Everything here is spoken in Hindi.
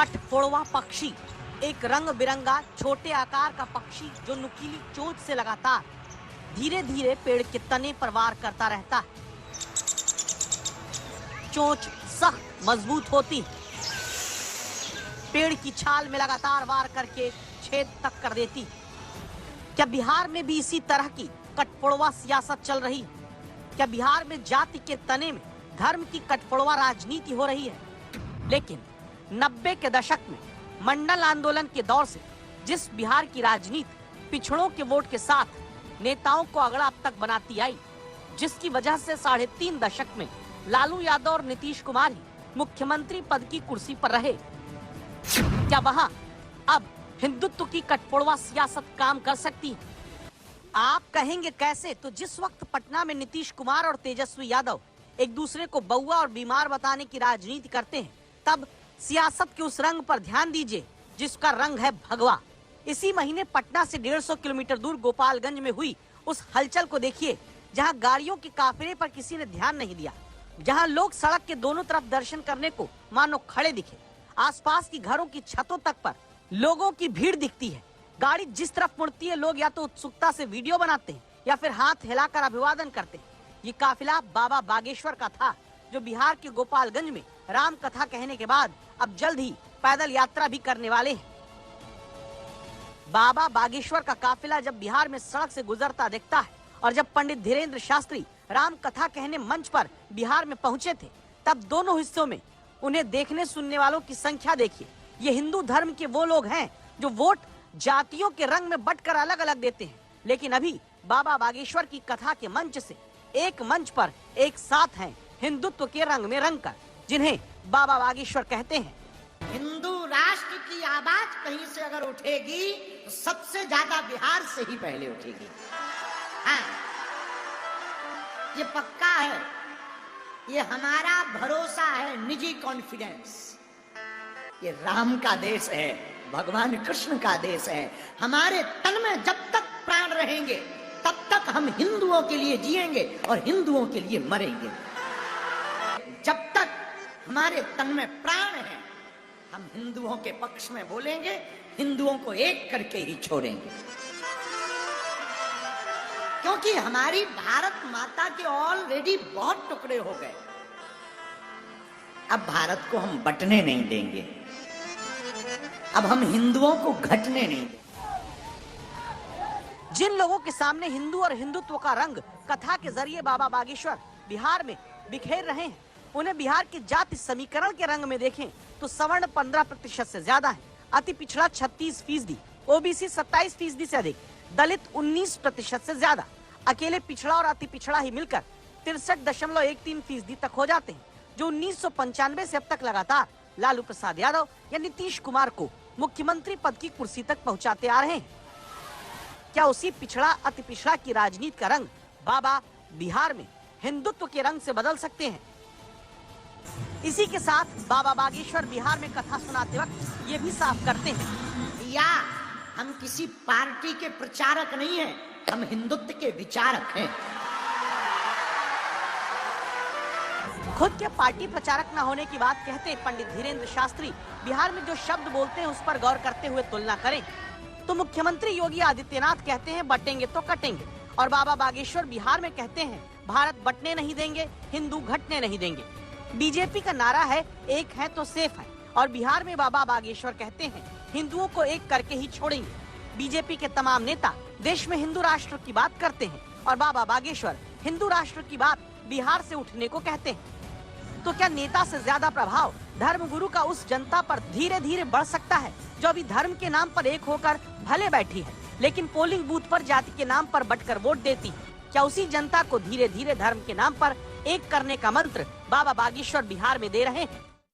कठफोड़वा पक्षी, एक रंग बिरंगा छोटे आकार का पक्षी जो नुकीली चोंच से लगातार धीरे धीरे पेड़ के तने पर वार करता रहता है। चोंच सख्त मजबूत होती है, पेड़ की छाल में लगातार वार करके छेद तक कर देती है। क्या बिहार में भी इसी तरह की कठफोड़वा सियासत चल रही है? क्या बिहार में जाति के तने में धर्म की कठफोड़वा राजनीति हो रही है? लेकिन 90 के दशक में मंडल आंदोलन के दौर से जिस बिहार की राजनीति पिछड़ों के वोट के साथ नेताओं को अगड़ा अब तक बनाती आई, जिसकी वजह से 3.5 दशक में लालू यादव और नीतीश कुमार ही मुख्यमंत्री पद की कुर्सी पर रहे, क्या वहां अब हिंदुत्व की कठफोड़वा सियासत काम कर सकती है? आप कहेंगे कैसे? तो जिस वक्त पटना में नीतीश कुमार और तेजस्वी यादव एक दूसरे को बउआ और बीमार बताने की राजनीति करते हैं, तब सियासत के उस रंग पर ध्यान दीजिए जिसका रंग है भगवा। इसी महीने पटना से 150 किलोमीटर दूर गोपालगंज में हुई उस हलचल को देखिए, जहां गाड़ियों के काफिले पर किसी ने ध्यान नहीं दिया, जहां लोग सड़क के दोनों तरफ दर्शन करने को मानो खड़े दिखे। आसपास की घरों की छतों तक पर लोगों की भीड़ दिखती है। गाड़ी जिस तरफ मुड़ती है, लोग या तो उत्सुकता से वीडियो बनाते हैं या फिर हाथ हिलाकर अभिवादन करते हैं। ये काफिला बाबा बागेश्वर का था, जो बिहार के गोपालगंज में राम कथा कहने के बाद अब जल्द ही पैदल यात्रा भी करने वाले हैं। बाबा बागेश्वर का काफिला जब बिहार में सड़क से गुजरता दिखता है और जब पंडित धीरेन्द्र शास्त्री राम कथा कहने मंच पर बिहार में पहुंचे थे, तब दोनों हिस्सों में उन्हें देखने सुनने वालों की संख्या देखिए। ये हिंदू धर्म के वो लोग हैं जो वोट जातियों के रंग में बंटकर अलग अलग देते हैं, लेकिन अभी बाबा बागेश्वर की कथा के मंच से एक मंच पर एक साथ हैं हिंदुत्व के रंग में रंग कर, जिन्हें बाबा बागेश्वर कहते हैं। हिंदू राष्ट्र की आवाज कहीं से अगर उठेगी तो सबसे ज्यादा बिहार से ही पहले उठेगी। हाँ, ये पक्का है, ये हमारा भरोसा है, निजी कॉन्फिडेंस। ये राम का देश है, भगवान कृष्ण का देश है। हमारे तन में जब तक प्राण रहेंगे तब तक हम हिंदुओं के लिए जिएंगे और हिंदुओं के लिए मरेंगे। जब तक हमारे तन में प्राण है, हम हिंदुओं के पक्ष में बोलेंगे, हिंदुओं को एक करके ही छोड़ेंगे। क्योंकि हमारी भारत माता के ऑलरेडी बहुत टुकड़े हो गए। अब भारत को हम बंटने नहीं देंगे, अब हम हिंदुओं को घटने नहीं देंगे। जिन लोगों के सामने हिंदू और हिंदुत्व का रंग कथा के जरिए बाबा बागेश्वर बिहार में बिखेर रहे हैं, उन्हें बिहार के जाति समीकरण के रंग में देखें तो सवर्ण 15% से ज्यादा है, अति पिछड़ा 36%, ओबीसी 27% से अधिक, दलित 19% से ज्यादा। अकेले पिछड़ा और अति पिछड़ा ही मिलकर 63.13% तक हो जाते हैं, जो 1995 से अब तक लगातार लालू प्रसाद यादव या नीतीश कुमार को मुख्यमंत्री पद की कुर्सी तक पहुंचाते आ रहे हैं। क्या उसी पिछड़ा अति पिछड़ा की राजनीति का रंग बाबा बिहार में हिंदुत्व के रंग से बदल सकते हैं? इसी के साथ बाबा बागेश्वर बिहार में कथा सुनाते वक्त ये भी साफ करते हैं, या हम किसी पार्टी के प्रचारक नहीं हैं, हम हिंदुत्व के विचारक हैं। खुद के पार्टी प्रचारक न होने की बात कहते पंडित धीरेन्द्र शास्त्री बिहार में जो शब्द बोलते हैं उस पर गौर करते हुए तुलना करें तो मुख्यमंत्री योगी आदित्यनाथ कहते हैं बटेंगे तो कटेंगे, और बाबा बागेश्वर बिहार में कहते हैं भारत बटने नहीं देंगे, हिंदू घटने नहीं देंगे। बीजेपी का नारा है एक है तो सेफ है, और बिहार में बाबा बागेश्वर कहते हैं हिंदुओं को एक करके ही छोड़ेंगे। बीजेपी के तमाम नेता देश में हिंदू राष्ट्र की बात करते हैं और बाबा बागेश्वर हिंदू राष्ट्र की बात बिहार से उठने को कहते हैं। तो क्या नेता से ज्यादा प्रभाव धर्मगुरु का उस जनता पर धीरे धीरे बढ़ सकता है जो अभी धर्म के नाम पर एक होकर भले बैठी है, लेकिन पोलिंग बूथ पर जाति के नाम पर बंटकर वोट देती है? क्या उसी जनता को धीरे धीरे धर्म के नाम पर एक करने का मंत्र बाबा बागेश्वर बिहार में दे रहे हैं?